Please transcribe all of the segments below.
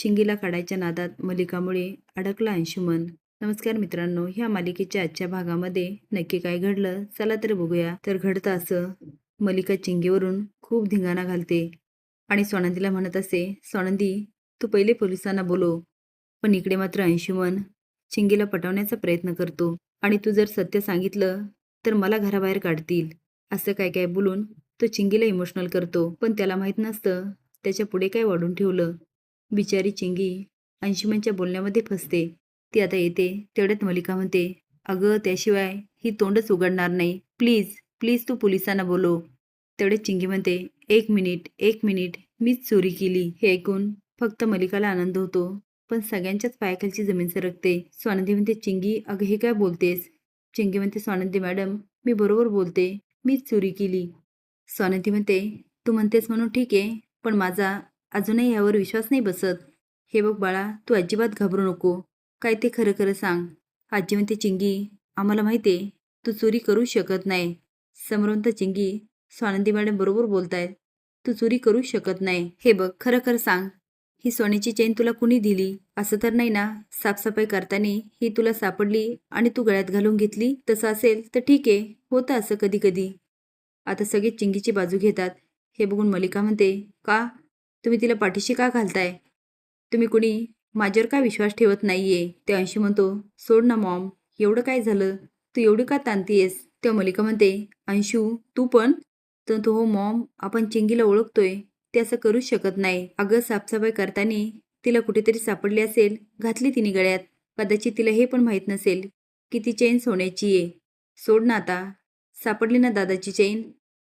चिंगीला काढायच्या नादात मलिकामुळे अडकला अंशुमन. नमस्कार मित्रांनो, ह्या मालिकेच्या आजच्या भागामध्ये नक्की काय घडलं चला तर बघूया. तर घडतं असं, मलिका चिंगीवरून खूप धिंगाणा घालते आणि स्वानंदीला म्हणत असे, स्वानंदी तू पहिले पोलिसांना बोलव. पण इकडे मात्र अंशुमन चिंगीला पटवण्याचा प्रयत्न करतो आणि तू जर सत्य सांगितलं तर मला घराबाहेर काढतील असं काय काय बोलून तो चिंगीला इमोशनल करतो. पण त्याला माहीत नसतं त्याच्या पुढे काय वाढून ठेवलं. बिचारी चिंगी अंशुमनच्या बोलण्यामध्ये फसते. ती आता येते तेवढ्यात मलिका म्हणते, अगं त्याशिवाय ही तोंडच उघडणार नाही. प्लीज प्लीज तू पोलिसांना बोलव. तेवढ्यात चिंगी म्हणते, एक मिनिट एक मिनिट, मीच चोरी केली. हे ऐकून फक्त मलिकाला आनंद होतो, पण सगळ्यांच्याच पायाखालची जमीन सरकते. स्वानंदी म्हणते, चिंगी अगं हे काय बोलतेस. चिंगी म्हणते, स्वानंदी मॅडम मी बरोबर बोलते, मीच चोरी केली. स्वानंदी म्हणते, तू म्हणतेस म्हणून ठीक आहे, पण माझा अजूनही यावर विश्वास नाही बसत. हे बघ बाळा, तू अजिबात घाबरू नको. काय ते खरं खरं सांग. आजी म्हणते, चिंगी आम्हाला माहिती आहे तू चोरी करू शकत नाही. समोरून तर चिंगी, स्वानंदी मॅडम बरोबर बोलतायत, तू चोरी करू शकत नाही. हे बघ खरं खरं सांग, ही सोन्याची चेन तुला कुणी दिली? असं तर नाही ना साफसफाई करताना ही तुला सापडली आणि तू गळ्यात घालून घेतली? तसं असेल तर ठीक आहे, होतं असं कधी कधी. आता सगळे चिंगीची बाजू घेतात. हे बघून मलिका म्हणते, का तुम्ही तिला पाठीशी का घालताय? तुम्ही कुणी माझ्यावर का विश्वास ठेवत नाहीये? ते अंशू म्हणतो, सोड ना मॉम, एवढं काय झालं, तू एवढी का ताणतीयस? तेव्हा मलिका म्हणते, अंशू तू पण? तर तो, हो मॉम, आपण चिंगीला ओळखतोय, ते असं करूच शकत नाही. अगं साफसफाई करताना तिला कुठेतरी सापडली असेल, घातली तिने गळ्यात. कदाचित तिला हे पण माहीत नसेल की ती चेन सोन्याची आहे. सोड ना आता, सापडली ना दादाची चेन,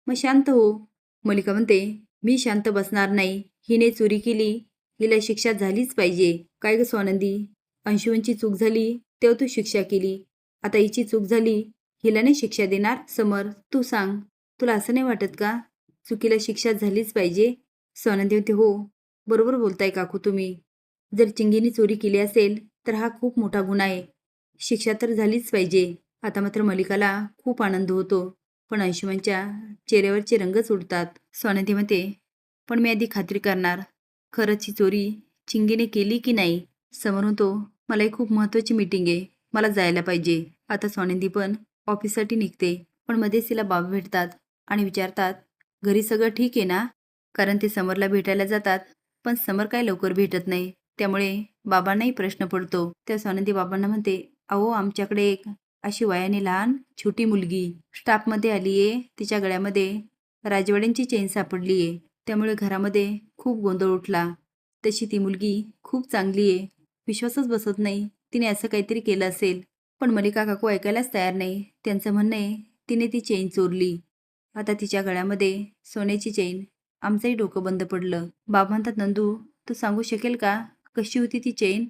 मग शांत हो. मलिका म्हणते, मी शांत बसणार नाही. हिने चोरी केली, हिला शिक्षा झालीच पाहिजे. काय ग स्वानंदी, अंशुमनची चूक झाली तेव्हा तू शिक्षा केली, आता हिची चूक झाली, हिला नाही शिक्षा देणार? समर तू सांग, तुला असं नाही वाटत का चुकीला शिक्षा झालीच पाहिजे? स्वानंदी म्हणते, हो बरोबर बोलताय काकू तुम्ही. जर चिंगीने चोरी केली असेल तर हा खूप मोठा गुन्हा आहे, शिक्षा तर झालीच पाहिजे. आता मात्र मलिकाला खूप आनंद होतो, पण अंशुमनच्या चेहऱ्यावरचे रंगच उडतात. स्वानंदी म्हणते, पण मी आधी खात्री करणार, खरंच ही चोरी चिंगीने केली की नाही. समोरून तो, मला एक खूप महत्त्वाची मीटिंग आहे, मला जायला पाहिजे. आता स्वानंदी पण ऑफिससाठी निघते, पण मध्येच तिला बाबा भेटतात आणि विचारतात, घरी सगळं ठीक आहे ना? कारण ते समरला भेटायला जातात, पण समर काय लवकर भेटत नाही. त्यामुळे बाबांनाही प्रश्न पडतो. त्या स्वानंदी बाबांना म्हणते, अहो आमच्याकडे एक अशी वयाने लहान छोटी मुलगी स्टाफमध्ये आली आहे, तिच्या गळ्यामध्ये राजवाड्यांची चेन सापडली आहे. त्यामुळे घरामध्ये खूप गोंधळ उठला. तशी ती मुलगी खूप चांगली आहे, विश्वासच बसत नाही तिने असं काहीतरी केलं असेल. पण मलिका काकू ऐकायलाच तयार नाही. त्यांचं म्हणणं आहे तिने ती चेन चोरली. आता तिच्या गळ्यामध्ये सोन्याची चेन. आमचंही डोकं बंद पडलं. बाबा म्हणतात, नंदू तू सांगू शकेल का कशी होती ती चेन?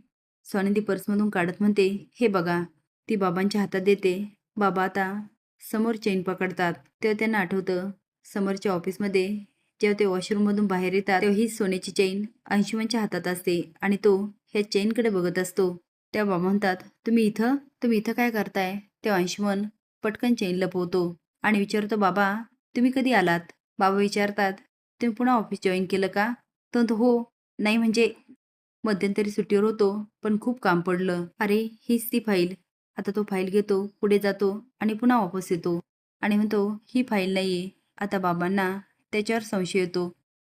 स्वानंदी पर्समधून काढत म्हणते, हे बघा. ती बाबांच्या हातात देते. बाबा आता समोर चेन पकडतात. तेव्हा त्यांना आठवतं, समोरच्या ऑफिसमध्ये जेव्हा ते वॉशरूममधून बाहेर येतात तेव्हा ही सोन्याची चेन अंशुमनच्या हातात असते आणि तो ह्या चेनकडे बघत असतो. त्या बाबा म्हणतात, तुम्ही इथं काय करताय? तेव्हा अंशुमन पटकन चेन लपवतो आणि विचारतो, बाबा तुम्ही कधी आलात? बाबा विचारतात, तुम्ही पुन्हा ऑफिस जॉईन केलं का? तो हो, नाही म्हणजे मध्यंतरी सुट्टीवर होतो, पण खूप काम पडलं. अरे हीच ती फाईल. आता तो फाईल घेतो, पुढे जातो आणि पुन्हा वापस येतो आणि म्हणतो, ही फाईल नाहीये. आता बाबांना त्याच्यावर संशय येतो.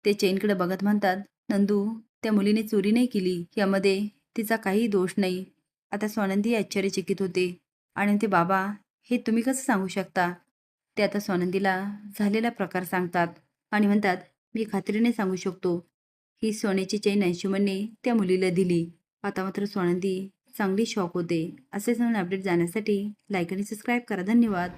ते चेनकडे बघत म्हणतात, नंदू त्या मुलीने चोरी नाही केली, यामध्ये तिचा काही दोष नाही. आता स्वानंदी आश्चर्यचकित होते आणि ते, बाबा हे तुम्ही कसं सांगू शकता? ते आता स्वानंदीला झालेला प्रकार सांगतात आणि म्हणतात, मी खात्रीने सांगू शकतो, ही सोन्याची चेन अंशुमनने त्या मुलीला दिली. आता मात्र स्वानंदी चांगली शॉक होते. असेच नवीन अपडेट जाण्यासाठी लाईक आणि सबस्क्राईब करा. धन्यवाद.